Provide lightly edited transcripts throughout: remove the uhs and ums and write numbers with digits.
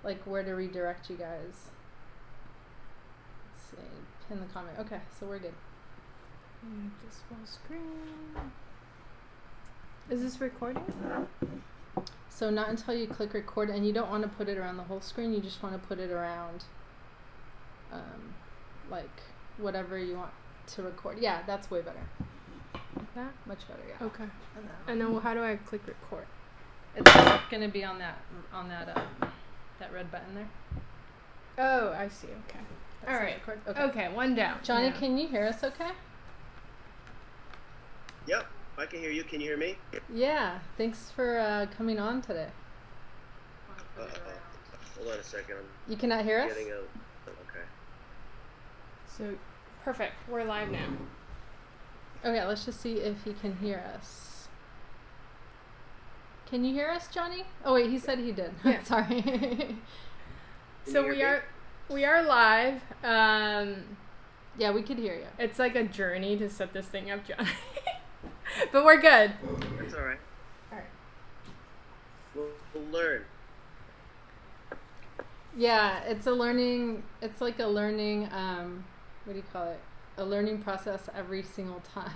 like where to redirect you guys. Let's see. Pin the comment. Okay, so we're good. Just full screen. Is this recording? So not until you click record, and you don't want to put it around the whole screen. You just want to put it around, like whatever you want to record. Yeah, that's way better. Like that? Much better. Yeah. Okay. And then how do I click record? It's gonna be on that that red button there. Oh, I see. Okay. That's all right. Okay, one down. Johnny, now. Can you hear us? Okay. Yep, I can hear you. Can you hear me? Yeah. Thanks for coming on today. Hold on a second. You cannot hear us? Okay. So, perfect. We're live now. Okay, let's just see if he can hear us. Can you hear us, Johnny? Oh wait, he said he did. Yeah. Sorry. So we are live. Yeah, we could hear you. It's like a journey to set this thing up, Johnny. But we're good. That's all right. All right. We'll learn. Yeah, it's like a learning, what do you call it? A learning process every single time.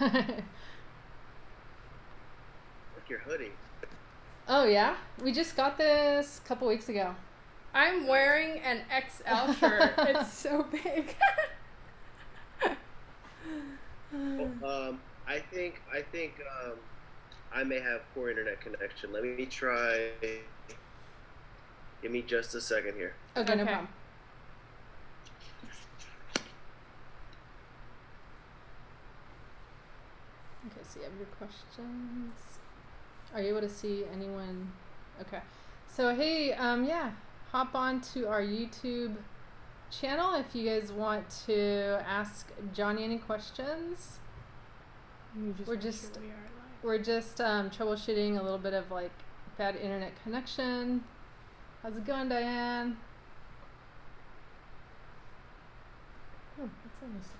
Like your hoodie. Oh yeah? We just got this a couple weeks ago. I'm wearing an XL shirt. It's so big. I think I may have poor internet connection. Let me try. Give me just a second here. Okay, no problem. Okay, so you have your questions. Are you able to see anyone? Okay. So hey, yeah, hop on to our YouTube channel if you guys want to ask Johnny any questions. We're just troubleshooting a little bit of like bad internet connection. How's it going, Diane? Oh, that's nice.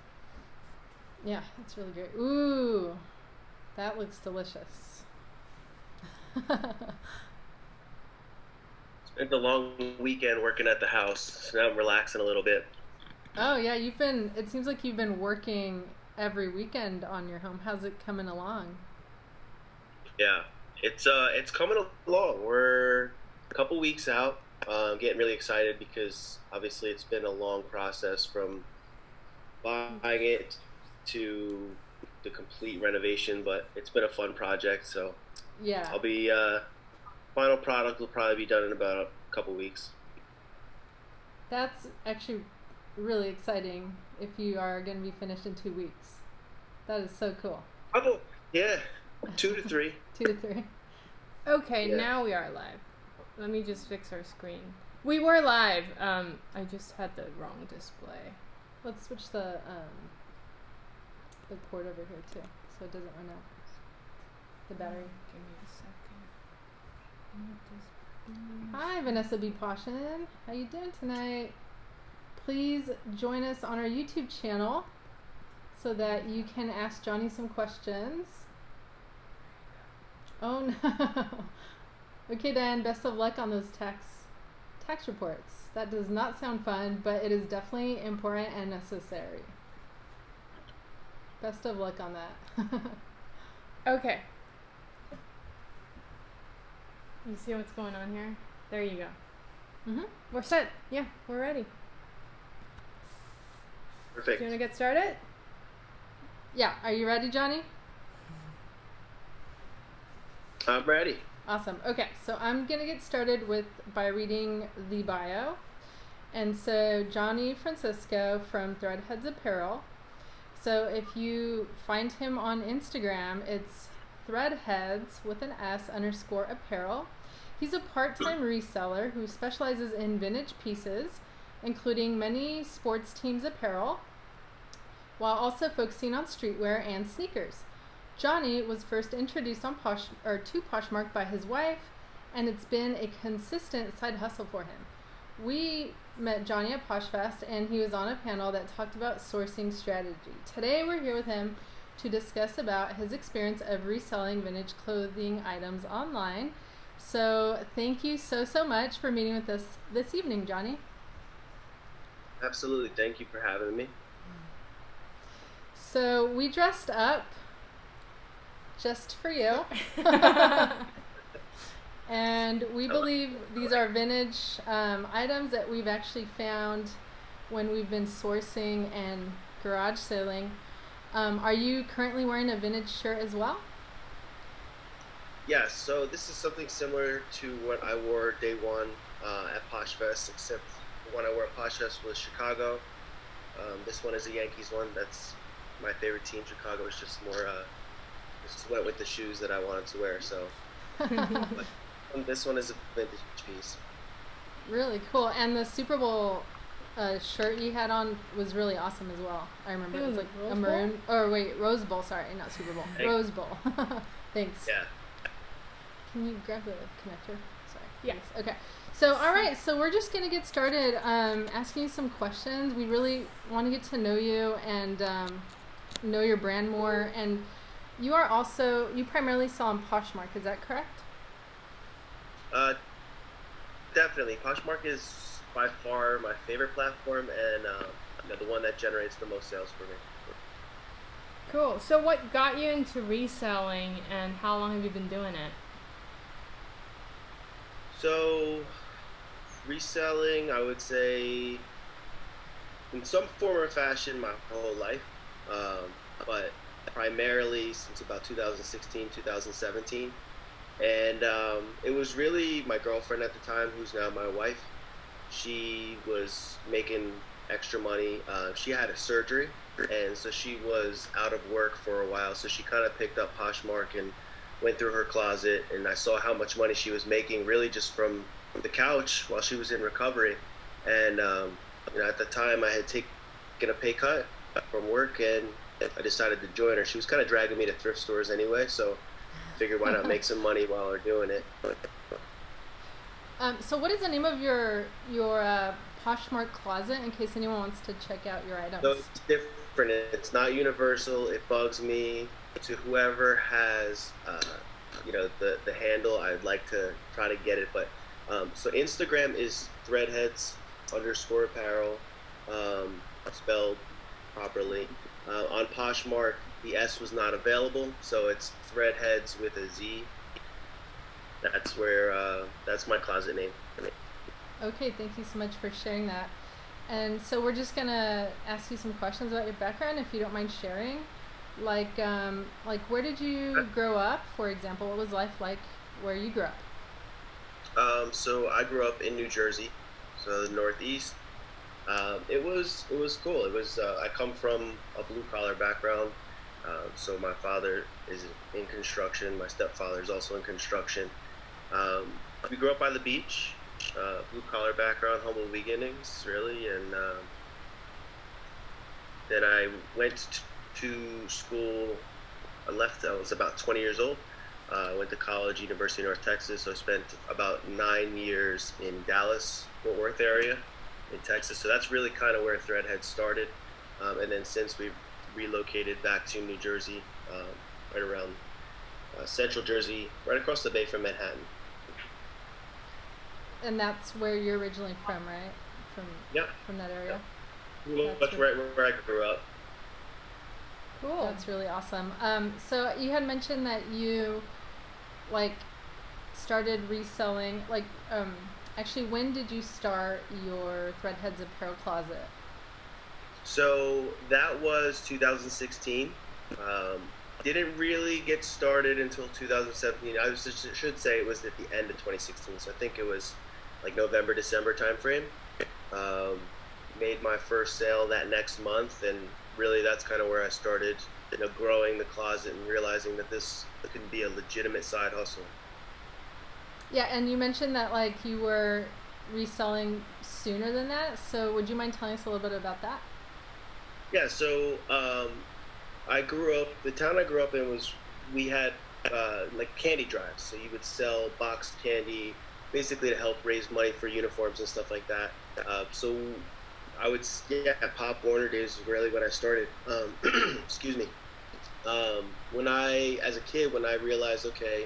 Yeah, that's really great. Ooh, that looks delicious. Spent a long weekend working at the house, so now I'm relaxing a little bit. Oh yeah, it seems like you've been working every weekend on your home. How's it coming along? Yeah, it's coming along. We're a couple weeks out. Getting really excited because obviously it's been a long process from buying it to the complete renovation, but it's been a fun project. So yeah, I'll be final product will probably be done in about a couple weeks. That's actually really exciting. If you are going to be finished in 2 weeks, that is so cool. Oh yeah, 2 to 3. 2 to 3. Okay, Yeah. Now we are live. Let me just fix our screen. We were live. I just had the wrong display. Let's switch the cord over here too, so it doesn't run out. The battery. Give me a second. Hi, Vanessa B. Poshin. How you doing tonight? Please join us on our YouTube channel so that you can ask Johnny some questions. Oh no. Okay, Dan, best of luck on those tax reports. That does not sound fun, but it is definitely important and necessary. Best of luck on that. Okay. You see what's going on here? There you go. Mm-hmm. We're set. Yeah, we're ready. Perfect. Do you want to get started? Yeah, are you ready, Johnny? I'm ready. Awesome. Okay, so I'm going to get started by reading the bio. And so Johnny Francisco from Threadheads Apparel. So if you find him on Instagram, it's Threadheads with an S _ apparel. He's a part-time reseller who specializes in vintage pieces, including many sports teams apparel, while also focusing on streetwear and sneakers. Johnny was first introduced to Poshmark by his wife, and it's been a consistent side hustle for him. We met Johnny at PoshFest, and he was on a panel that talked about sourcing strategy. Today we're here with him to discuss about his experience of reselling vintage clothing items online, So thank you so much for meeting with us this evening, Johnny. Absolutely. Thank you for having me. So we dressed up just for you. And we believe these are vintage items that we've actually found when we've been sourcing and garage sailing. Are you currently wearing a vintage shirt as well? Yes, so this is something similar to what I wore day one at Posh Fest, except the one I wore at Posh Fest was Chicago. This one is a Yankees one. That's my favorite team. Chicago is just more, just went with the shoes that I wanted to wear. So but this one is a vintage piece. Really cool. And the Super Bowl shirt you had on was really awesome as well. I remember it was like a maroon, or wait, Rose Bowl. Sorry, not Super Bowl. Rose Bowl. Thanks. Yeah. Can you grab the connector? Sorry. Yeah. Thanks. Okay. So, all right. So we're just gonna get started asking you some questions. We really want to get to know you and know your brand more. And you primarily sell on Poshmark. Is that correct? Definitely. Poshmark is by far my favorite platform, and the one that generates the most sales for me. Cool. So what got you into reselling, and how long have you been doing it? So, reselling, I would say, in some form or fashion, my whole life, but primarily since about 2016, 2017. And it was really my girlfriend at the time, who's now my wife. She was making extra money. She had a surgery, and so she was out of work for a while. So she kind of picked up Poshmark and went through her closet, and I saw how much money she was making really just from the couch while she was in recovery. And at the time I had taken a pay cut from work, and I decided to join her. She was kind of dragging me to thrift stores anyway, so I figured why not make some money while we're doing it. So what is the name of your Poshmark closet in case anyone wants to check out your items? So it's different. It's not universal. It bugs me. To whoever has the handle, I'd like to try to get it. But so Instagram is threadheads_apparel, spelled properly. On Poshmark, the S was not available, so it's threadheads with a Z. That's where that's my closet name. Okay, thank you so much for sharing that. And so we're just gonna ask you some questions about your background, if you don't mind sharing. Like where did you grow up, for example? What was life like where you grew up? So I grew up in New Jersey, so the Northeast. It was cool. It was I come from a blue collar background. So my father is in construction. My stepfather is also in construction. We grew up by the beach. Blue collar background, humble beginnings, really. And then I went to school. I was about 20 years old. I went to college, University of North Texas. So I spent about 9 years in Dallas, Fort Worth area in Texas. So that's really kind of where Threadhead started. And then since we've relocated back to New Jersey, right around Central Jersey, right across the bay from Manhattan. And that's where you're originally from, right? From that area? That's right where I grew up. Cool. That's really awesome. So you had mentioned that you started reselling. Actually, when did you start your Threadheads apparel closet? So that was 2016. Didn't really get started until 2017. I should say it was at the end of 2016. So I think it was like November, December timeframe. Made my first sale that next month, and really that's kind of where I started, growing the closet and realizing that this could be a legitimate side hustle. Yeah, and you mentioned that you were reselling sooner than that. So would you mind telling us a little bit about that? Yeah, so the town I grew up in we had candy drives. So you would sell boxed candy basically to help raise money for uniforms and stuff like that. So I would, Pop Warner days is really when I started. Excuse me. As a kid, when I realized, okay,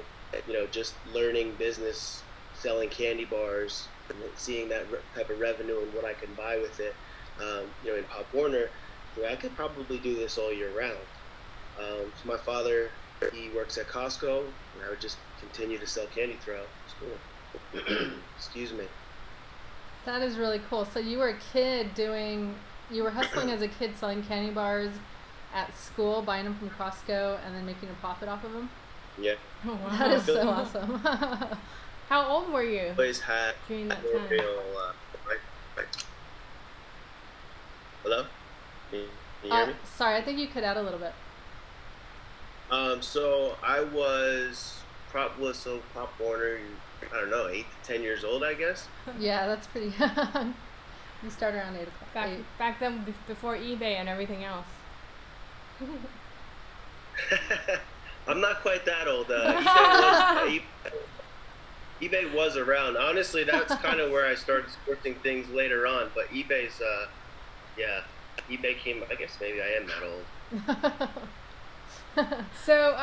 just learning business, selling candy bars, and seeing that type of revenue and what I can buy with it, in Pop Warner, I could probably do this all year round. So my father, he works at Costco, and I would just continue to sell candy throughout school. Excuse me. That is really cool. So you were a kid you were hustling as a kid selling candy bars at school, buying them from Costco, and then making a profit off of them? Yeah. Oh, wow. That is so awesome. How old were you Always had during that time? Hello? Can you hear me? Sorry, I think you cut out a little bit. So I was Pop Warner, I don't know, 8 to 10 years old, I guess. Yeah, that's pretty young. You start around 8 o'clock. Back then, before eBay and everything else. I'm not quite that old. eBay was around. Honestly, that's kind of where I started scripting things later on. But eBay's, eBay came. I guess maybe I am that old. So,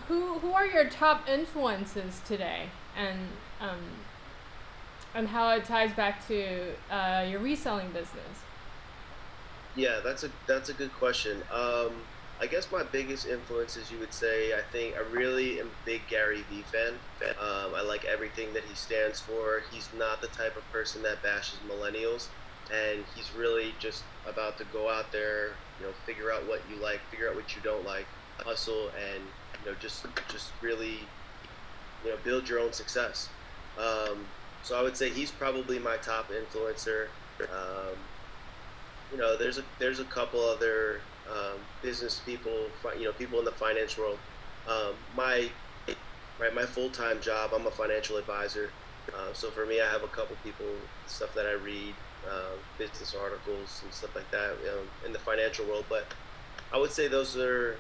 who are your top influences today, and how it ties back to your reselling business? Yeah, that's a good question. I guess my biggest influences, you would say, I think I really am a big Gary Vee fan. I like everything that he stands for. He's not the type of person that bashes millennials, and he's really just about to go out there, figure out what you like, figure out what you don't like, hustle, and just really build your own success. So I would say he's probably my top influencer. There's a couple other business people, people in the finance world. My full-time job, I'm a financial advisor. So for me, I have a couple people, stuff that I read, business articles and stuff like that, in the financial world. But I would say those are,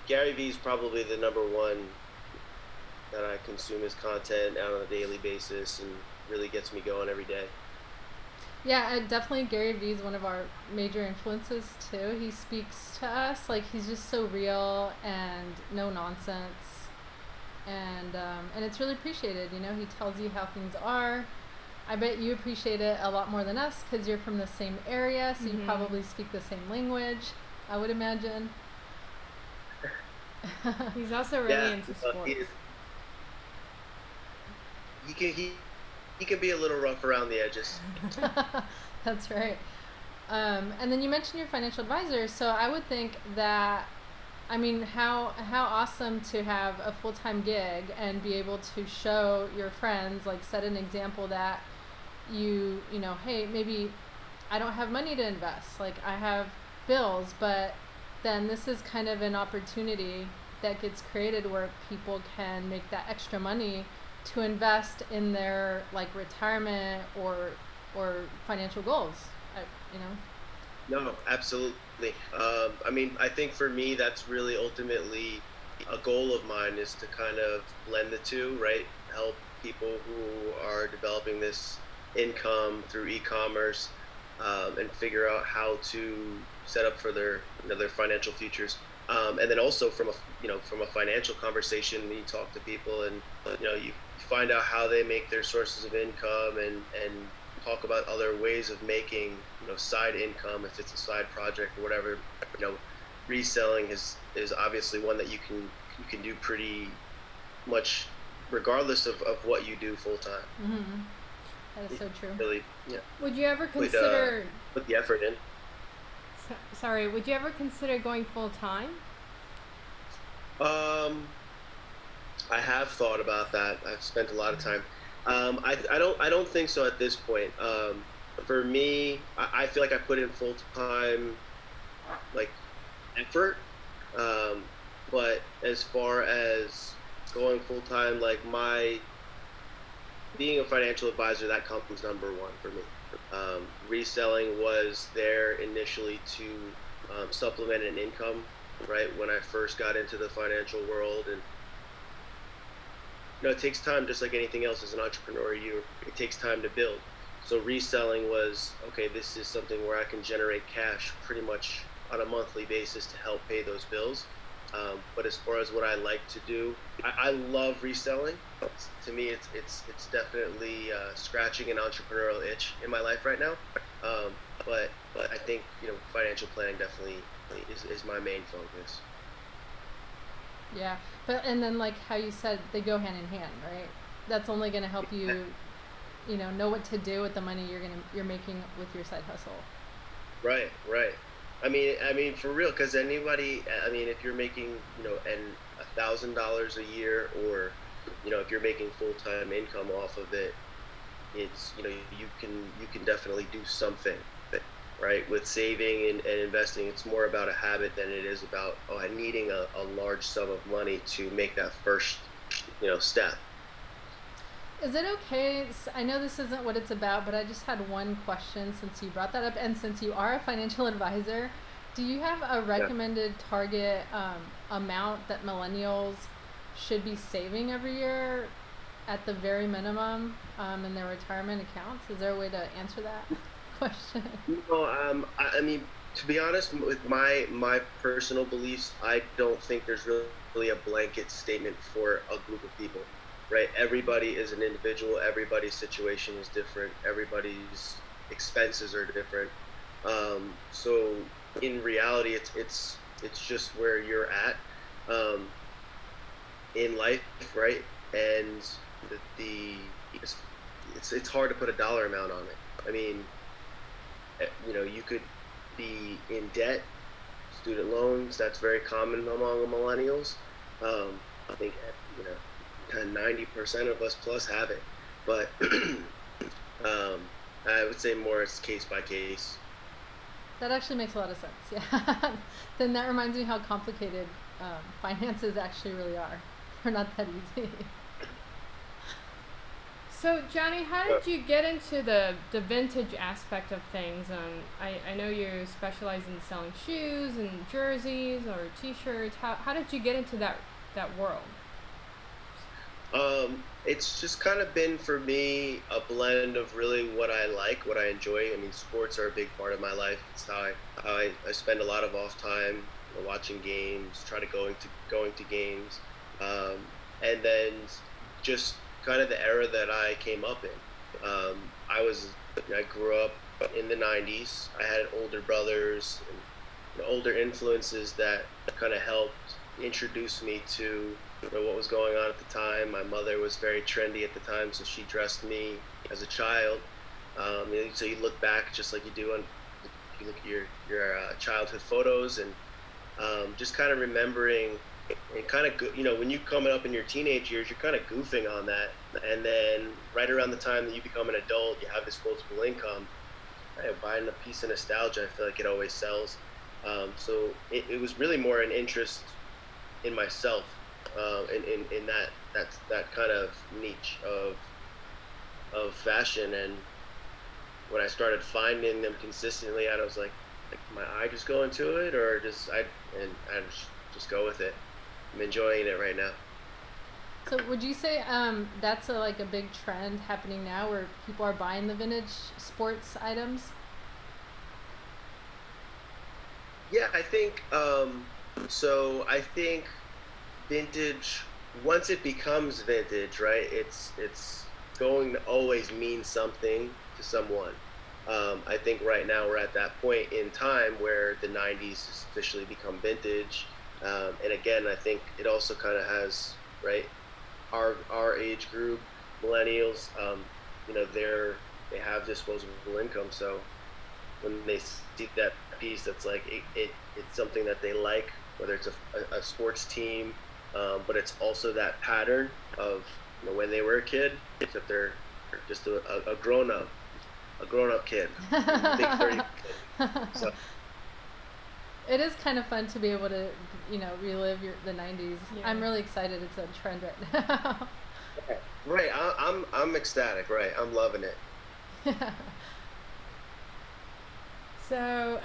Gary Vee's probably the number one that I consume his content on a daily basis and really gets me going every day. Yeah, definitely Gary Vee is one of our major influences too. He speaks to us like he's just so real and no nonsense, and it's really appreciated. He tells you how things are. I bet you appreciate it a lot more than us because you're from the same area, so you probably speak the same language, I would imagine. He's also really into sports. He can be a little rough around the edges. That's right. And then you mentioned your financial advisor, so I would think that, how awesome to have a full-time gig and be able to show your friends, like set an example that hey, maybe I don't have money to invest, like I have bills, but then this is kind of an opportunity that gets created where people can make that extra money to invest in their retirement or financial goals, No, absolutely. I think for me, that's really ultimately a goal of mine, is to kind of blend the two, right? Help people who are developing this income through e-commerce, and figure out how to set up for their financial futures. And then also from a financial conversation, when you talk to people and you find out how they make their sources of income and talk about other ways of making side income, if it's a side project or whatever. Reselling is obviously one that you can do pretty much regardless of what you do full time. Mm-hmm. That is so true. Really, yeah. Would you ever consider put the effort in? Sorry, would you ever consider going full time? I have thought about that. I've spent a lot of time. I don't think so at this point. For me, I feel like I put in full time effort. But as far as going full time, being a financial advisor, that comes number one for me. Reselling was there initially to supplement an income, right? When I first got into the financial world, and it takes time, just like anything else as an entrepreneur. It takes time to build. So reselling was, okay, this is something where I can generate cash pretty much on a monthly basis to help pay those bills. But as far as what I like to do, I love reselling. To me, it's definitely scratching an entrepreneurial itch in my life right now. Um, but I think financial planning definitely is my main focus. Yeah, but and then like how you said, they go hand in hand, right? That's only going to help you, know what to do with the money you're making with your side hustle. Right, right. I mean, for real, because anybody, I mean, if you're making, and $1,000 a year, or, if you're making full-time income off of it, it's, you can definitely do something, right? With saving and investing, it's more about a habit than it is about, needing a large sum of money to make that first, step. Is it okay? I know this isn't what it's about, but I just had one question since you brought that up, and since you are a financial advisor, do you have a Yeah. recommended target amount that millennials should be saving every year at the very minimum in their retirement accounts? Is there a way to answer that question? I mean, to be honest, with my personal beliefs, I don't think there's really a blanket statement for a group of people, right? Everybody is an individual. Everybody's situation is different. Everybody's expenses are different. So in reality, it's just where you're at um, in life, right? And the it's, it's hard to put a dollar amount on it. I mean, you could be in debt, student loans. That's very common among millennials. I think you know, kind of 90% of us plus have it, but I would say more it's case by case. That actually makes a lot of sense. Yeah. Then that reminds me how complicated finances actually really are. They're not that easy. So, Johnny, how did you get into the vintage aspect of things? I know you specialize in selling shoes and jerseys or T-shirts. How did you get into that world? It's just kind of been for me a blend of really what I like, what I enjoy. I mean, sports are a big part of my life. It's how I spend a lot of off time, watching games, try to going to games, um, and then just kind of the era that I came up in. I grew up in the '90s. I had older brothers and older influences that kind of helped introduce me to what was going on at the time. My mother was very trendy at the time, so she dressed me as a child. So you look back just like you do on you look at your childhood photos, and just kind of remembering and kind of when you coming up in your teenage years, you're kind of goofing on that, and then right around the time that you become an adult, you have disposable income. Buying a piece of nostalgia, I feel like it always sells. So it was really more an interest in myself, in that kind of niche of fashion. And when I started finding them consistently, I was like my eye just go into it, or I just go with it. I'm enjoying it right now. So would you say that's like a big trend happening now where people are buying the vintage sports items? Yeah, I think so. I think vintage, once it becomes vintage, right? It's going to always mean something to someone. I think right now we're at that point in time where the '90s has officially become vintage, and again, I think it also kind of has, right, our age group, millennials. They have disposable income, so when they see that piece, that's like it's something that they like, whether it's a sports team, but it's also that pattern of when they were a kid, except they're just a grown up kid, big 30 kid. So It is kind of fun to be able to, relive the '90s. Yeah. I'm really excited. It's a trend right now. right, I'm ecstatic. Right, I'm loving it. So,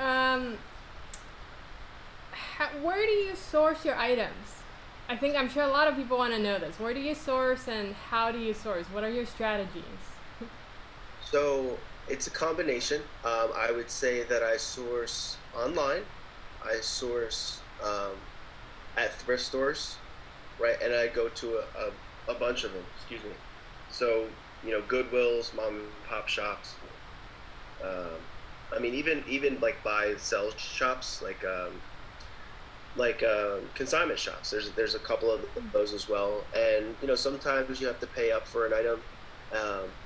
where do you source your items? I'm sure a lot of people want to know this. Where do you source and how do you source? What are your strategies? So it's a combination. I would say that I source online. I source at thrift stores, right? And I go to a bunch of them. Excuse me. So Goodwills, mom and pop shops. Um, I mean, even like buy and sell shops, consignment shops. There's a couple of those as well, and sometimes you have to pay up for an item,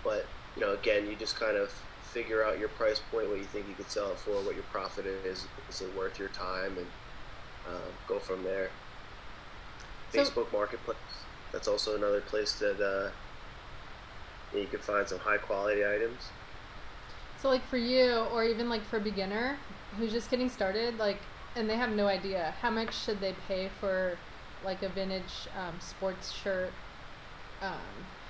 but again, you just kind of figure out your price point, what you think you could sell it for, what your profit is it worth your time, and go from there. So, Facebook Marketplace. That's also another place that you can find some high quality items. so like for you, or even like for a beginner who's just getting started, like, and they have no idea, how much should they pay for like a vintage sports shirt?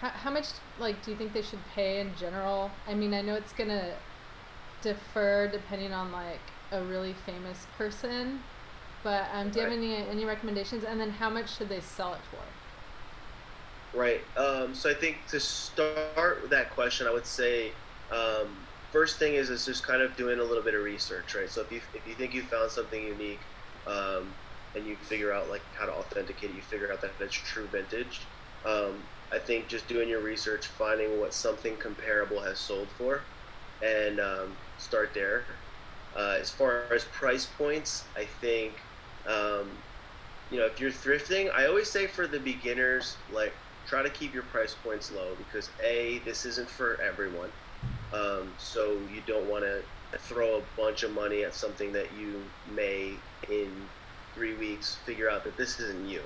How much like do you think they should pay in general? I mean, I know it's gonna differ depending on like a really famous person, but do you have any recommendations? And then how much should they sell it for? Right. So I think to start with that question, I would say first thing is just kind of doing a little bit of research, right? So if you think you found something unique, and you figure out like how to authenticate it, you figure out that it's true vintage. I think just doing your research, finding what something comparable has sold for, and start there. As far as price points, I think if you're thrifting, I always say for the beginners, like try to keep your price points low because this isn't for everyone. So you don't want to throw a bunch of money at something that you may in 3 weeks figure out that this isn't you.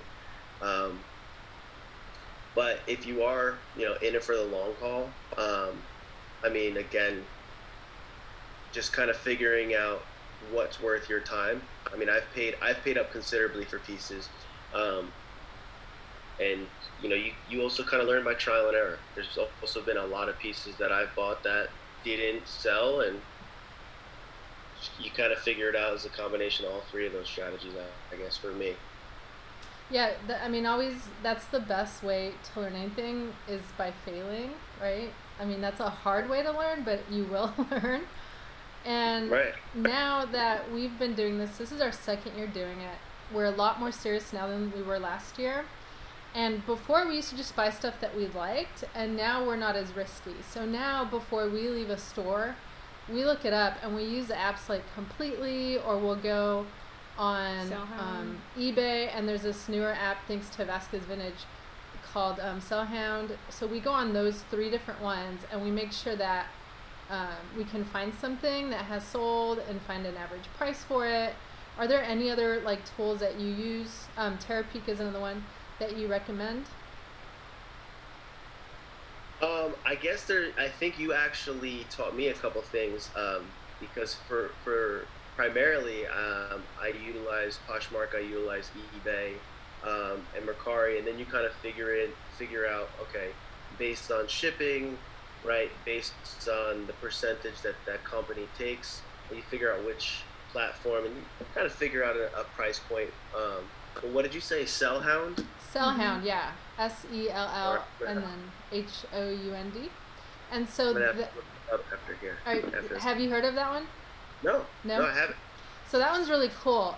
But if you are, in it for the long haul, I mean, again, just kind of figuring out what's worth your time. I mean, I've paid up considerably for pieces, and you also kind of learn by trial and error. There's also been a lot of pieces that I've bought that didn't sell, and you kind of figure it out as a combination of all three of those strategies, I guess, for me. Yeah, I mean, always that's the best way to learn anything is by failing, right? I mean, that's a hard way to learn, but you will learn. And Right. now that we've been doing this is our second year doing it. We're a lot more serious now than we were last year. And before we used to just buy stuff that we liked, and now we're not as risky. So now before we leave a store, we look it up and we use apps like Completely, or we'll go on eBay, and there's this newer app thanks to Vasquez Vintage called Sellhound. So we go on those 3 different ones and we make sure that we can find something that has sold and find an average price for it. Are there any other like tools that you use? Terapeak is another one that you recommend? I think you actually taught me a couple things, because for primarily, I utilize Poshmark, I utilize eBay, and Mercari, and then you kind of figure out, okay, based on shipping, right, based on the percentage that company takes, and you figure out which platform, and you kind of figure out a price point. But what did you say, Sellhound? Sellhound, yeah. SELL and then HOUND. And so I'm gonna have to look it up after here. Have you heard of that one? No, I haven't. So that one's really cool.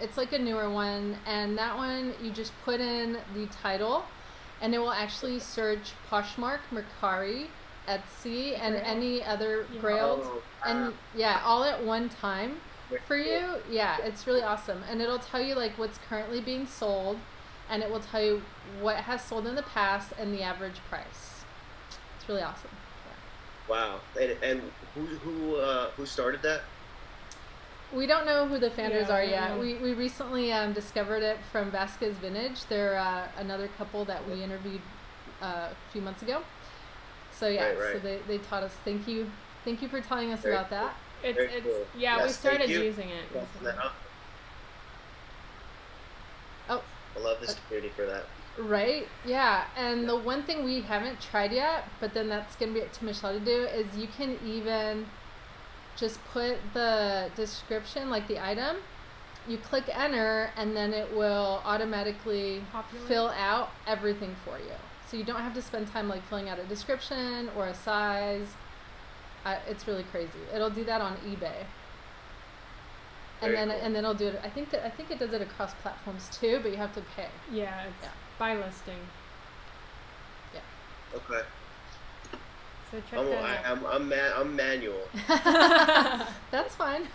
It's like a newer one, and that one you just put in the title, and it will actually search Poshmark, Mercari, Etsy, and any other Grailed, and all at one time for you. Yeah, it's really awesome, and it'll tell you like what's currently being sold, and it will tell you what has sold in the past and the average price. It's really awesome. Yeah. Wow, and who started that? We don't know who the founders are yet. We recently discovered it from Vasquez Vintage. They're another couple that we interviewed a few months ago. So right. So they taught us. Thank you for telling us Very about that. It's cool. we started using it. Oh, I love this community for that. Right? Yeah. And the one thing we haven't tried yet, but then that's going to be up to Michelle to do, is you can even just put the description, like the item, you click enter, and then it will automatically fill out everything for you. So you don't have to spend time like filling out a description or a size. It's really crazy. It'll do that on eBay. and Very then cool. and then I'll do it. I think it does it across platforms too, but you have to pay. Yeah, it's by listing. Okay. So check that out. I'm manual. That's fine.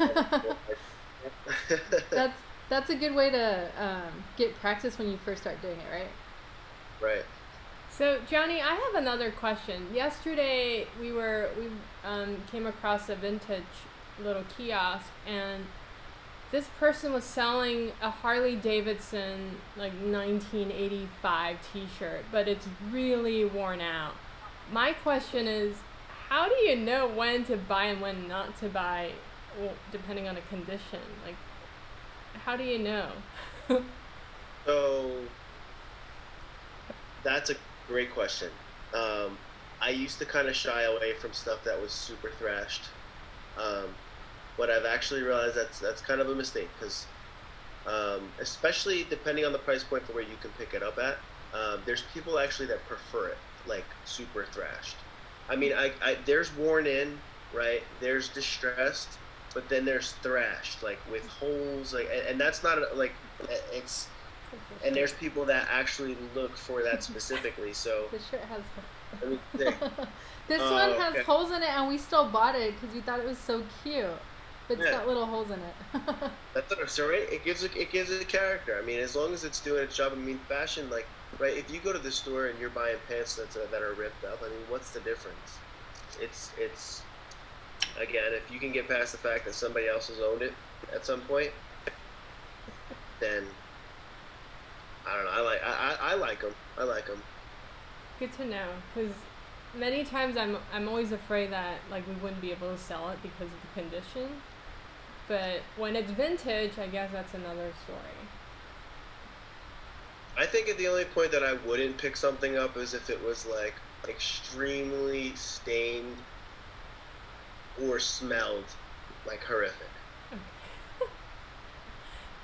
That's a good way to get practice when you first start doing it, right? Right. So Johnny, I have another question. Yesterday we came across a vintage little kiosk, and this person was selling a Harley Davidson like 1985 t-shirt, but it's really worn out. My question is, how do you know when to buy and when not to buy, well, depending on the condition? Like, how do you know? So that's a great question. I used to kind of shy away from stuff that was super thrashed, but I've actually realized that's kind of a mistake because, especially depending on the price point for where you can pick it up at, there's people actually that prefer it like super thrashed. I mean, there's worn in, right? There's distressed, but then there's thrashed, like with holes, like, and that's not like it's. And there's people that actually look for that specifically. So The shirt has. let me think. This one has Okay. holes in it, and we still bought it because we thought it was so cute. But it's Yeah. got little holes in it. That's so right. It gives it a character. I mean, as long as it's doing its job. I mean, fashion, like, right? If you go to the store and you're buying pants that are ripped up, I mean, what's the difference? It's again, if you can get past the fact that somebody else has owned it at some point, then I don't know. I like them. I like them. Good to know, because many times I'm always afraid that like we wouldn't be able to sell it because of the condition. But when it's vintage, I guess that's another story. I think at the only point that I wouldn't pick something up is if it was like extremely stained or smelled like horrific.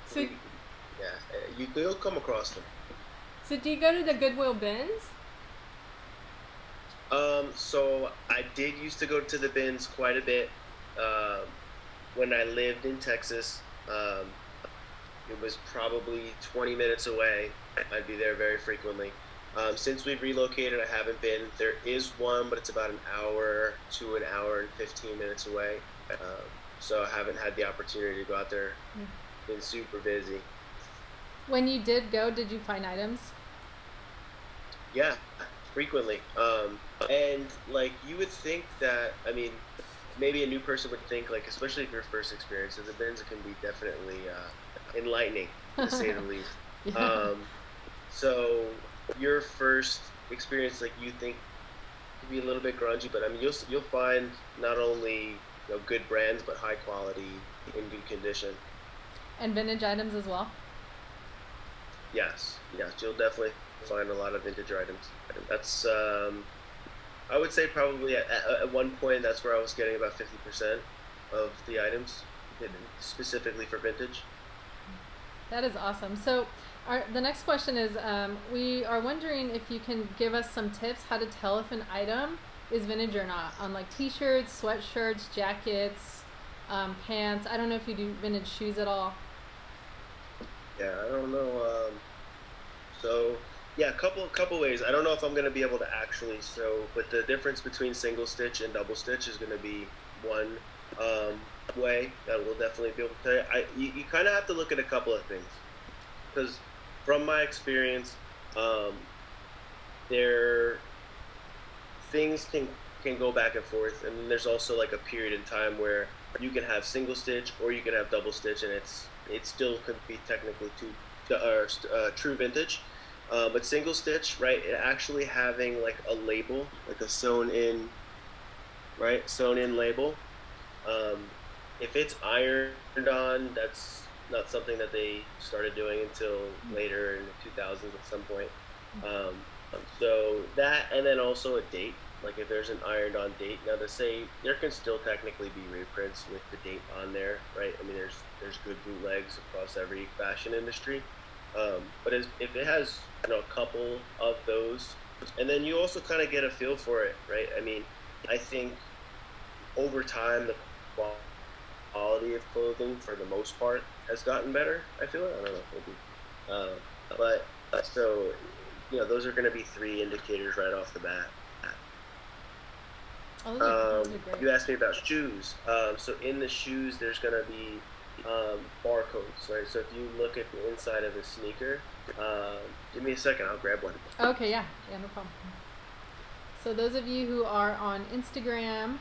So, Yeah, you'll come across them. so do you go to the Goodwill bins? So I did used to go to the bins quite a bit. Um, when I lived in Texas, it was probably 20 minutes away. I'd be there very frequently. Since we've relocated, I haven't been. There is one, but it's about an hour to an hour and 15 minutes away. So I haven't had the opportunity to go out there. Been super busy. When you did go, did you find items? Yeah, frequently. And like you would think that, I mean, maybe a new person would think, like, especially if your first experience in the bins, it can be definitely enlightening, to say the least. Yeah. So your first experience, like, you think could be a little bit grungy, but I mean, you'll find not only good brands, but high quality in good condition. And vintage items as well. Yes, you'll definitely find a lot of vintage items. That's I would say probably at one point that's where I was getting about 50% of the items, specifically for vintage. That is awesome. So, the next question is, we are wondering if you can give us some tips how to tell if an item is vintage or not on like t-shirts, sweatshirts, jackets, pants. I don't know if you do vintage shoes at all. Yeah, I don't know. So yeah, couple ways. I don't know if I'm gonna be able to actually show, but the difference between single stitch and double stitch is gonna be one way that we'll definitely be able to tell you. You kind of have to look at a couple of things because from my experience, there things can go back and forth, and then there's also like a period in time where you can have single stitch or you can have double stitch, and it still could be technically true vintage. But single stitch, right? It actually having like a label, like a sewn in label. If it's ironed on, that's not something that they started doing until later in the 2000s at some point. So that, and then also a date. Like if there's an ironed on date. Now to say there can still technically be reprints with the date on there, right? I mean, there's good bootlegs across every fashion industry. But if it has a couple of those, and then you also kind of get a feel for it, right? I mean, I think over time the quality of clothing for the most part has gotten better. I feel it. I don't know, maybe. But so those are going to be three indicators right off the bat. Oh, those are great. You asked me about shoes. So in the shoes, there's going to be barcodes, right? So if you look at the inside of a sneaker, give me a second, I'll grab one. Okay, yeah, no problem. So those of you who are on Instagram,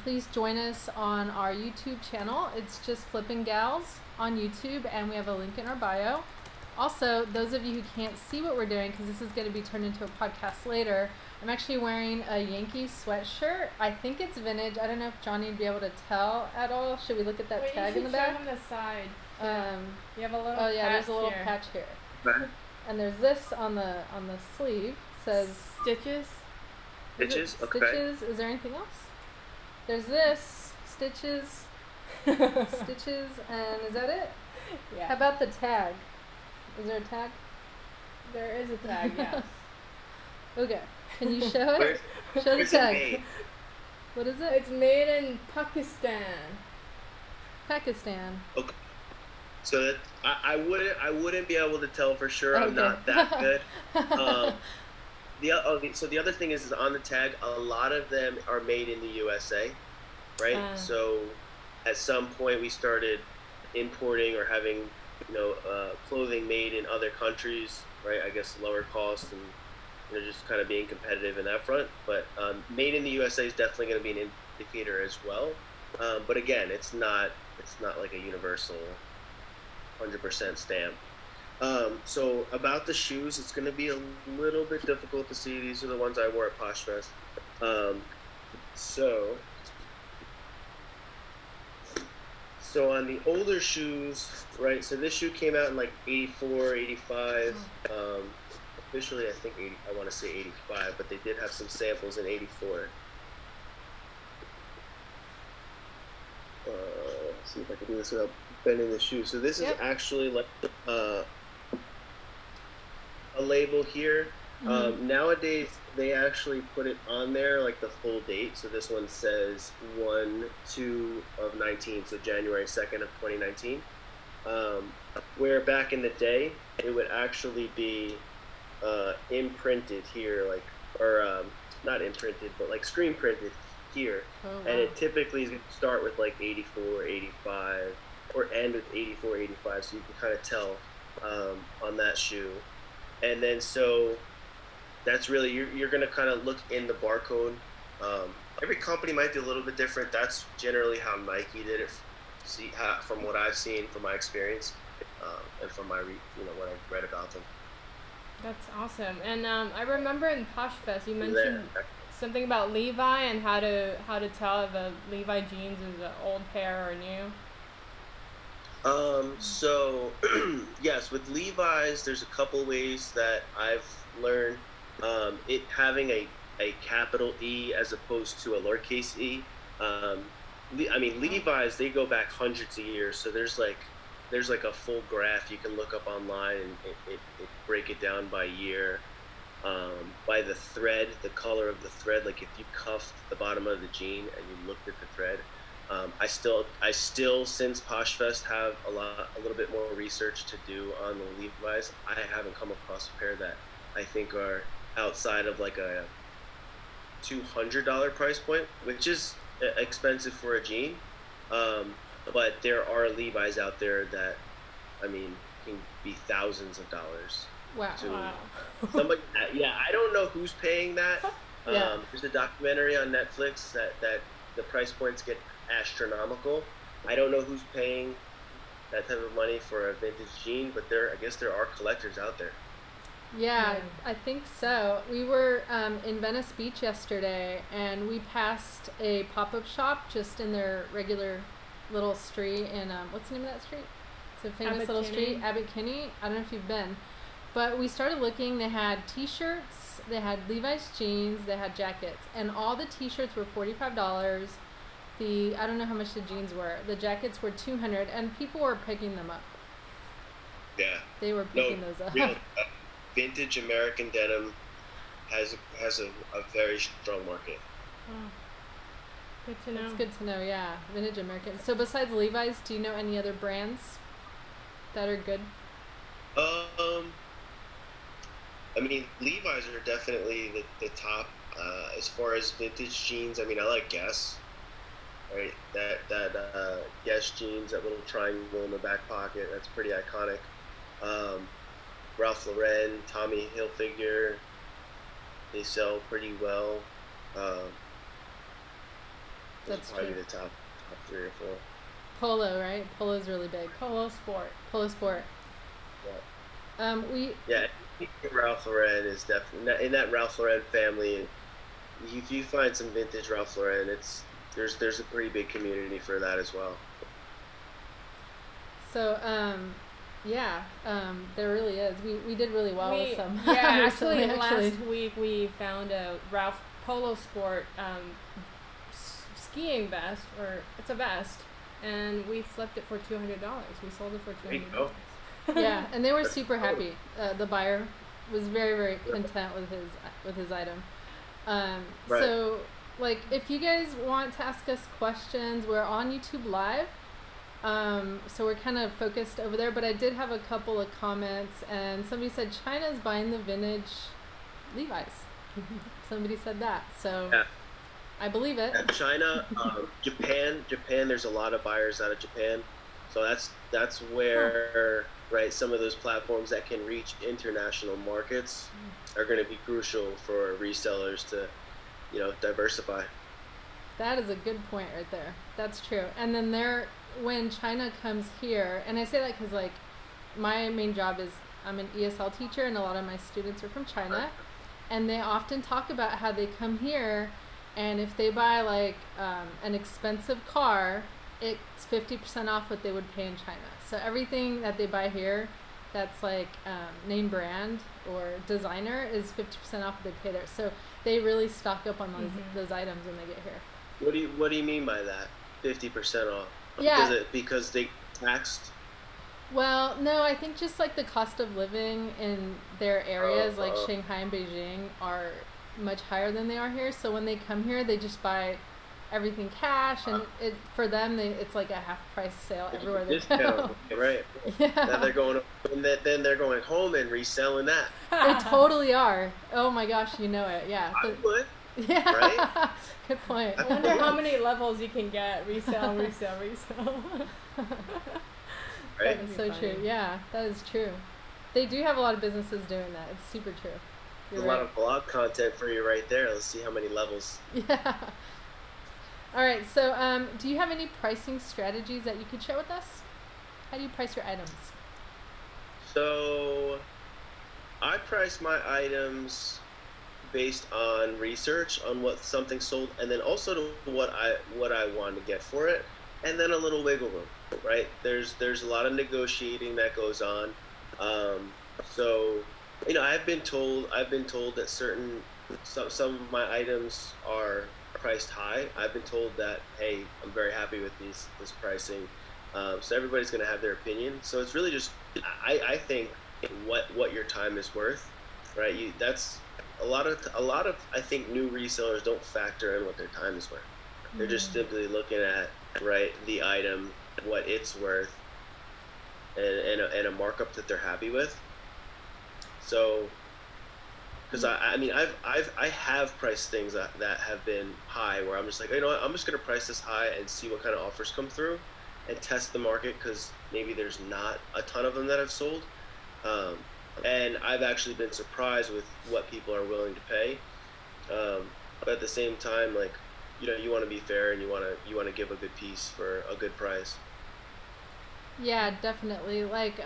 please join us on our YouTube channel. It's just Flippin' Gals on YouTube, and we have a link in our bio. Also, those of you who can't see what we're doing, because this is going to be turned into a podcast later, I'm actually wearing a Yankee sweatshirt. I think it's vintage. I don't know if Johnny would be able to tell at all. Should we look at that tag in the back? Show him the side. You have a little patch. Oh yeah, there's a little here. patch here. And there's this on the sleeve. Says Stitches. Stitches. Okay. Stitches. Is there anything else? There's this Stitches. Stitches, and is that it? Yeah. How about the tag? Is there a tag? There is a tag. Yes. Okay. Can you show it? Show the tag. What is it? It's made in Pakistan. Pakistan. Okay. So that I wouldn't be able to tell for sure. Okay. I'm not that good. So the other thing is on the tag, a lot of them are made in the USA, right? So at some point we started importing or having clothing made in other countries, right? I guess lower cost and just kind of being competitive in that front. But made in the USA is definitely going to be an indicator as well. But again, it's not like a universal 100% stamp. So about the shoes, it's going to be a little bit difficult to see. These are the ones I wore at Poshfest. So on the older shoes, right, so this shoe came out in like 84, 85. Officially, I think I want to say 85, but they did have some samples in 84. Let's see if I can do this without bending the shoe. So this is actually like a label here. Mm-hmm. Nowadays, they actually put it on there like the full date. So this one says 1/2 of 19, so January 2nd of 2019. Where back in the day, it would actually be imprinted here, not imprinted, but like screen printed here. Oh, wow. And it typically is going to start with like 84, 85, or end with 84, 85, so you can kind of tell on that shoe. And then so that's really, you're going to kind of look in the barcode. Every company might do a little bit different. That's generally how Nike did it, from what I've seen, from my experience, and from my what I've read about them. That's awesome. And I remember in Poshfest you mentioned something about Levi and how to tell if a Levi jeans is an old pair or new. So yes, with Levi's, there's a couple ways that I've learned. It having a capital E as opposed to a lowercase e. Levi's, they go back hundreds of years, so there's like a full graph you can look up online, and it break it down by year, by the thread, the color of the thread. Like if you cuffed the bottom of the jean and you looked at the thread. I still since Poshfest have a little bit more research to do on the Levi's. I haven't come across a pair that I think are outside of like a $200 price point, which is expensive for a jean. But there are Levi's out there that, can be thousands of dollars. Wow. Somebody, I don't know who's paying that. There's a documentary on Netflix that the price points get astronomical. I don't know who's paying that type of money for a vintage jean, but I guess there are collectors out there. Yeah, I think so. We were in Venice Beach yesterday, and we passed a pop-up shop just in their regular little street in, what's the name of that street? It's a famous Abbot little Kinney. street, Abbot Kinney. I don't know if you've been. But we started looking. They had t-shirts, they had Levi's jeans, they had jackets, and all the t-shirts were $45. I don't know how much the jeans were. The jackets were $200, and people were picking them up. Yeah. They were picking those up. Real, vintage American denim has a very strong market. Good to know. It's good to know, yeah. Vintage American. So besides Levi's, do you know any other brands that are good? Um, I mean, Levi's are definitely the top as far as vintage jeans. I mean, I like Guess, right? That Guess jeans, that little triangle in the back pocket, that's pretty iconic. Um, Ralph Lauren, Tommy Hilfiger, they sell pretty well. Um, those are That's probably true. the top three or four. Polo, right? Polo's really big. Polo Sport. Polo Sport. We Yeah, Ralph Lauren is definitely in that Ralph Lauren family. If you find some vintage Ralph Lauren, there's a pretty big community for that as well. so yeah, there really is. We did really well with some. Yeah, recently, last week we found a Ralph Polo Sport skiing vest, or it's a vest, and we flipped it for $200. We sold it for There you $200. go. Yeah, and they were super happy. The buyer was very, very content with his item. Right. So, like, if you guys want to ask us questions, we're on YouTube Live. So we're kind of focused over there. But I did have a couple of comments, and somebody said China's buying the vintage Levi's. Somebody said that, so Yeah. I believe it. China, Japan. There's a lot of buyers out of Japan, so that's where right some of those platforms that can reach international markets are going to be crucial for resellers to, diversify. That is a good point right there. That's true. And then when China comes here, and I say that because like my main job is I'm an ESL teacher, and a lot of my students are from China, and they often talk about how they come here, and if they buy like an expensive car, it's 50% off what they would pay in China. So everything that they buy here that's like name brand or designer is 50% off what they pay there. So they really stock up on those items when they get here. What do you mean by that? 50% off? Yeah. Because they taxed. Well, no, I think just like the cost of living in their areas, like Shanghai and Beijing, are much higher than they are here. So when they come here, they just buy everything cash, and for them, it's like a half price sale everywhere they go. Right. Yeah. Now then they're going home and reselling that. They totally are. Oh my gosh, you know it. Yeah. I would. Yeah. Right? Good point. I wonder how many levels you can get. Resell. Right. That is so true. Yeah, that is true. They do have a lot of businesses doing that. It's super true. There's a lot of blog content for you right there. Let's see how many levels. Yeah. All right. So, do you have any pricing strategies that you could share with us? How do you price your items? So, I price my items based on research on what something sold, and then also to what I want to get for it, and then a little wiggle room. Right? There's a lot of negotiating that goes on. So, I've been told that some of my items are priced high. I've been told that, hey, I'm very happy with this pricing. So everybody's going to have their opinion. So it's really just, I think what your time is worth, right? That's a lot of I think new resellers don't factor in what their time is worth. They're just simply looking at, right, the item, what it's worth, and a markup that they're happy with. So, because I have priced things that have been high, where I'm just like, what, I'm just gonna price this high and see what kind of offers come through, and test the market, because maybe there's not a ton of them that have sold, and I've actually been surprised with what people are willing to pay. But at the same time, like, you want to be fair, and you want to give a good piece for a good price. Yeah, definitely. Like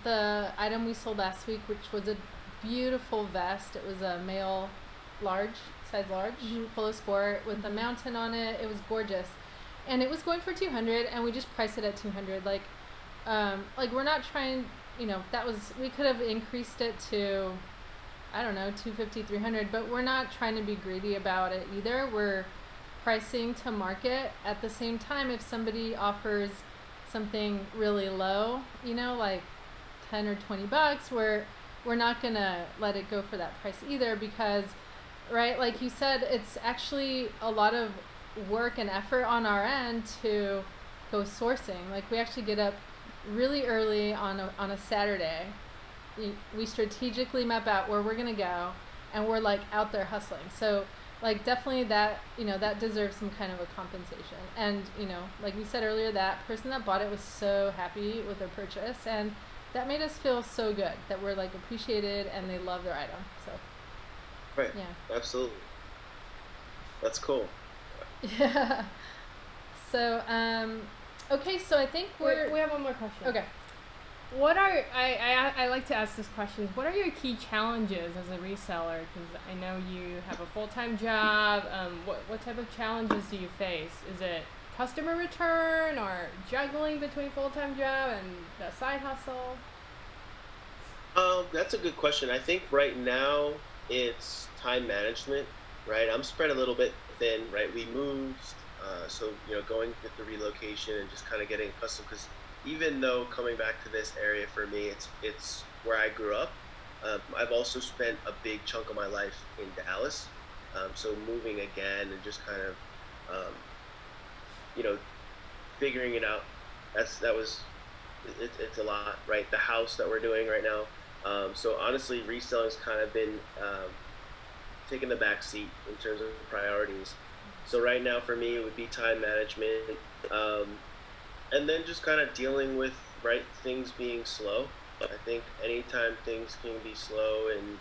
the item we sold last week, which was a beautiful vest. It was a male size large, Polo Sport with a mountain on it. It was gorgeous, and it was going for $200, and we just priced it at $200. Like we're not trying. We could have increased it to, I don't know, $250, $300, but we're not trying to be greedy about it either. We're pricing to market. At the same time, if somebody offers something really low, like $10 or $20, we're not gonna let it go for that price either, because, right, like you said, it's actually a lot of work and effort on our end to go sourcing. Like, we actually get up really early on a Saturday. We strategically map out where we're going to go, and we're like out there hustling. So like, definitely that, that deserves some kind of a compensation. And, like we said earlier, that person that bought it was so happy with their purchase, and that made us feel so good that we're like appreciated and they love their item. So Right. yeah. Absolutely. That's cool. Yeah. So okay, so I think we have one more question. Okay. What are I like to ask this question. What are your key challenges as a reseller? Because I know you have a full-time job. What type of challenges do you face? Is it customer return or juggling between full-time job and the side hustle? That's a good question. I think right now it's time management, right? I'm spread a little bit thin, right? We moved, so going with the relocation and just kind of getting accustomed, because even though coming back to this area for me, it's where I grew up. I've also spent a big chunk of my life in Dallas, so moving again and just kind of, figuring it out. It's a lot, right? The house that we're doing right now. So honestly, reselling's kind of been taking the back seat in terms of priorities. So right now for me, it would be time management. And then just kind of dealing with, right, things being slow. I think anytime things can be slow, and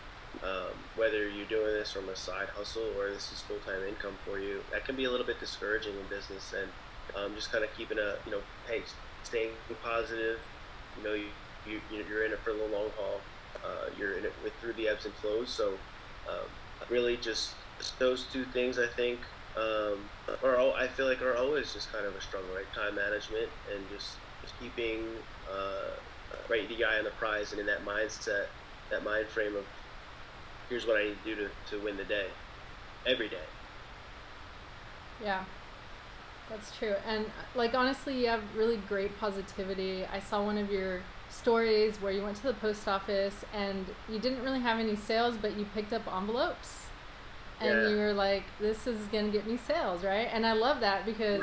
whether you're doing this from a side hustle or this is full-time income for you, that can be a little bit discouraging in business. And just kind of keeping hey, staying positive. You're in it for the long haul. You're in it through the ebbs and flows. So really just those two things, I think, I feel like are always just kind of a struggle, right? Time management and just keeping right, the eye on the prize, and in that mindset, that mind frame of here's what I need to do to win the day, every day. Yeah, that's true. And like, honestly, you have really great positivity. I saw one of your stories where you went to the post office and you didn't really have any sales, but you picked up envelopes. And you were like, this is going to get me sales, right? And I love that, because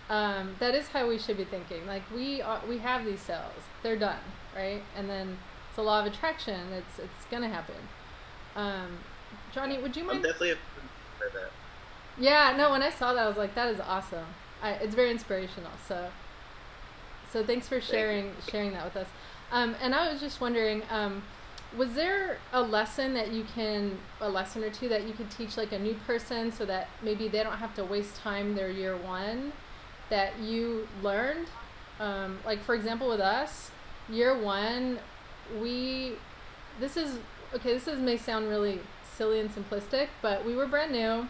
that is how we should be thinking. Like, we have these sales. They're done, right? And then it's a law of attraction. It's going to happen. Johnny, would you mind? I'm definitely a for that. Yeah, no, when I saw that, I was like, that is awesome. It's very inspirational. So thanks for sharing that with us. And I was just wondering, was there a lesson or two that you could teach like a new person, so that maybe they don't have to waste time their year one, that you learned? Like, for example, with us, year one, this may sound really silly and simplistic, but we were brand new,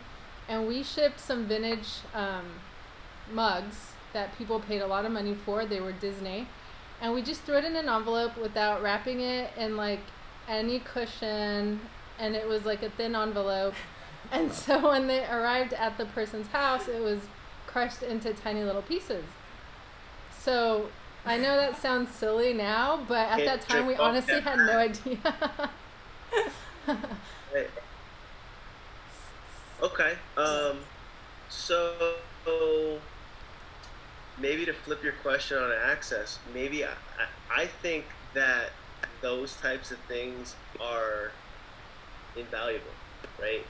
and we shipped some vintage mugs that people paid a lot of money for. They were Disney, and we just threw it in an envelope without wrapping it in like any cushion, and it was like a thin envelope. And so when they arrived at the person's house, it was crushed into tiny little pieces. So I know that sounds silly now, but at that time we honestly had no idea. Okay. So maybe to flip your question on access, maybe I think that those types of things are invaluable, right?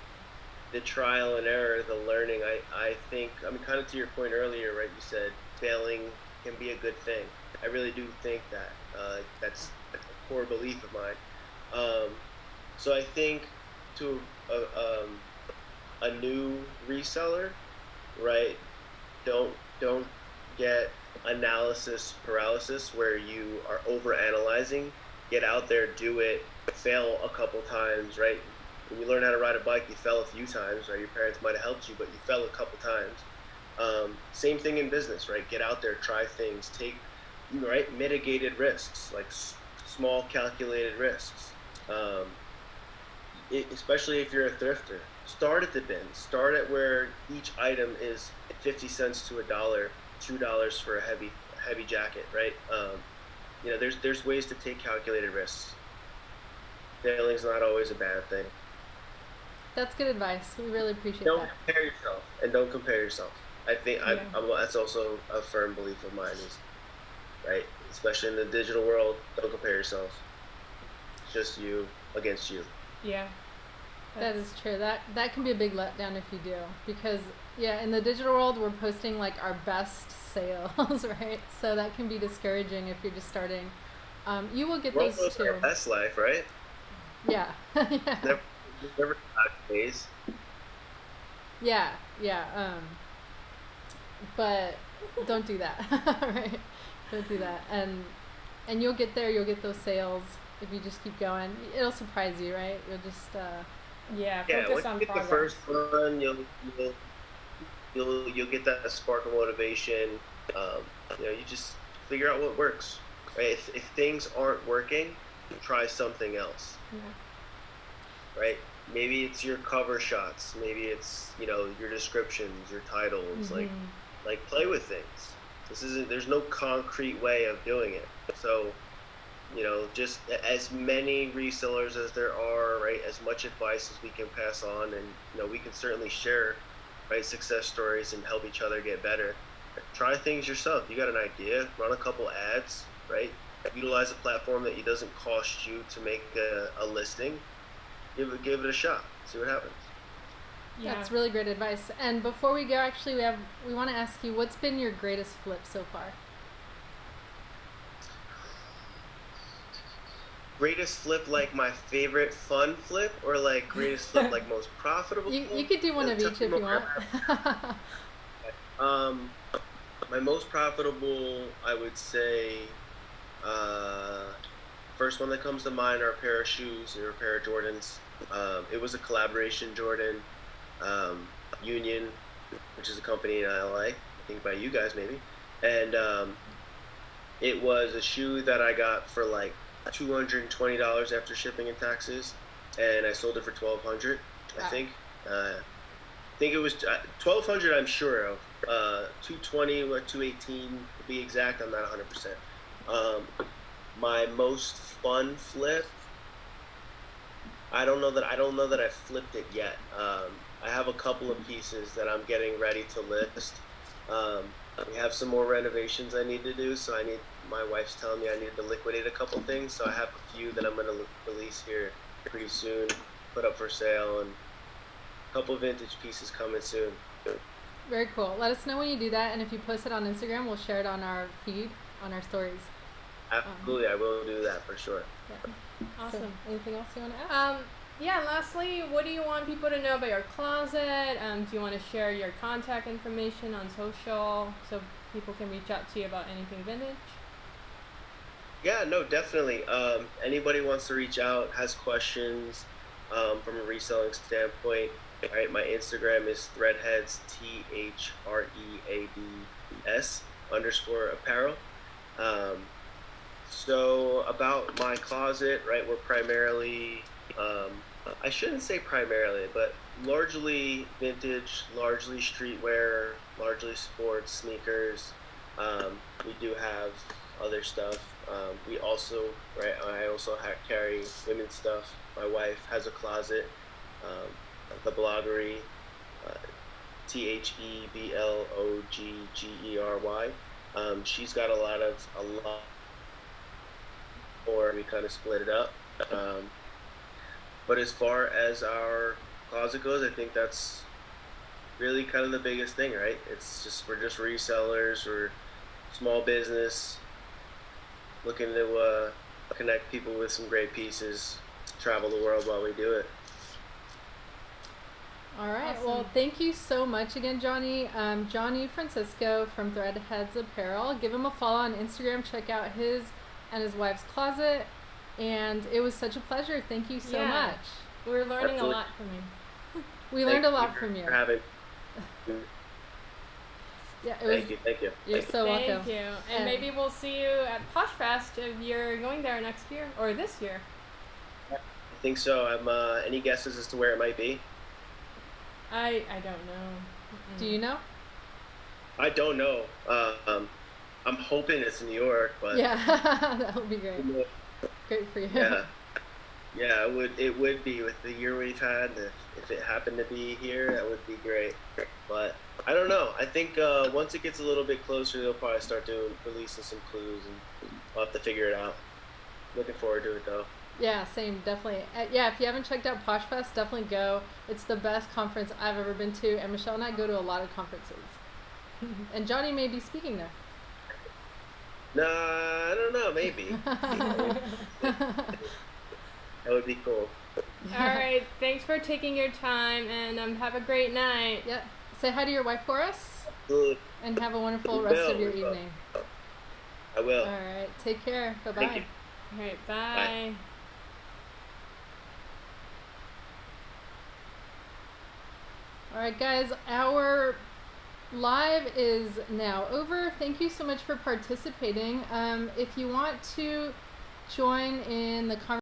The trial and error, the learning, I think, kind of to your point earlier, right? You said failing can be a good thing. I really do think that. That's a core belief of mine. So I think to a new reseller, right? Don't get analysis paralysis where you are over analyzing. Get out there, do it, fail a couple times, right? When you learn how to ride a bike, you fell a few times, right? Your parents might have helped you, but you fell a couple times. Same thing in business, right? Get out there, try things, take, right, mitigated risks, like small calculated risks. Especially if you're a thrifter, start at the bin. Start at where each item is 50 cents to $1, $2 for a heavy jacket, right? There's ways to take calculated risks. Failing's not always a bad thing. That's good advice. We really appreciate that. Don't compare yourself. I think that's also a firm belief of mine is, right, especially in the digital world, don't compare yourself. It's just you against you. Yeah. That is true. That can be a big letdown if you do, because in the digital world we're posting like our best sales, right? So that can be discouraging if you're just starting. You will get those too. Our best life, right? Yeah. Never days. Yeah. But don't do that, right? Don't do that, and you'll get there. You'll get those sales if you just keep going. It'll surprise you, right? You'll just focus on once you get progress. the first one, you'll get that spark of motivation. You just figure out what works, right? If things aren't working, try something else. Yeah. Right? Maybe it's your cover shots. Maybe it's your descriptions, your titles. Like play with things. There's no concrete way of doing it. So, just as many resellers as there are, right? As much advice as we can pass on, and we can certainly share, right, success stories and help each other get better. Try things yourself. You got an idea, run a couple ads, right? Utilize a platform that it doesn't cost you to make a listing. Give it a shot. See what happens. Yeah. That's really great advice. And before we go, actually, we want to ask you, what's been your greatest flip so far? Greatest flip, like my favorite fun flip, or like greatest flip, like most profitable? You could do one of each if you want. My most profitable, I would say, first one that comes to mind are a pair of shoes or a pair of Jordans. It was a collaboration Jordan. Union, which is a company in LA, I think by you guys maybe, and it was a shoe that I got for like $220 after shipping and taxes, and I sold it for $1,200. I think it was $1,200. I'm sure of. 220 or 218 to be exact. I'm not 100%. My most fun flip. I don't know that I flipped it yet. I have a couple of pieces that I'm getting ready to list. We have some more renovations I need to do, so my wife's telling me I need to liquidate a couple things, so I have a few that I'm going to release here pretty soon, put up for sale, and a couple vintage pieces coming soon. Very cool. Let us know when you do that, and if you post it on Instagram, we'll share it on our feed, on our stories. Absolutely, I will do that for sure. Yeah. Awesome. So, anything else you want to ask? Lastly, what do you want people to know about your closet? Do you want to share your contact information on social so people can reach out to you about anything vintage? Yeah, no, definitely. Anybody wants to reach out, has questions from a reselling standpoint, all right, my Instagram is threadheads, _apparel. So about my closet, right, we're primarily, I shouldn't say primarily, but largely vintage, largely streetwear, largely sports, sneakers. We do have other stuff. We also, right, I also carry women's stuff. My wife has a closet, the Bloggery, TheBloggery. She's got a lot more. We kind of split it up. But as far as our closet goes, I think that's really kind of the biggest thing, right? We're just resellers, we're small business, looking to connect people with some great pieces, travel the world while we do it. All right. Awesome. Well, thank you so much again, Johnny. Johnny Francisco from Threadheads Apparel. Give him a follow on Instagram. Check out his and his wife's closet. And it was such a pleasure. Thank you so much. We're learning a lot from you. We learned a lot from you. Thank you. You're so welcome. Thank you. And maybe we'll see you at Poshfest if you're going there next year or this year. I think so. Any guesses as to where it might be? I don't know. Do you know? I don't know. I'm hoping it's New York, but yeah, that would be great. Great for you. Yeah, it would be with the year we've had. if it happened to be here, that would be great. But I don't know. I think once it gets a little bit closer, they'll probably start doing releasing some clues, and we'll have to figure it out. Looking forward to it though. Yeah, same, definitely. Yeah, if you haven't checked out Posh Fest, definitely go. It's the best conference I've ever been to, and Michelle and I go to a lot of conferences. And Johnny may be speaking there. Nah, I don't know. Maybe. That would be cool. All right. Thanks for taking your time, and have a great night. Yep. Say hi to your wife for us, Good. and have a wonderful rest of your evening. I will. All right. Take care. Bye-bye. Thank you. All right. Bye. All right, guys, our live is now over. Thank you so much for participating. If you want to join in the conversation,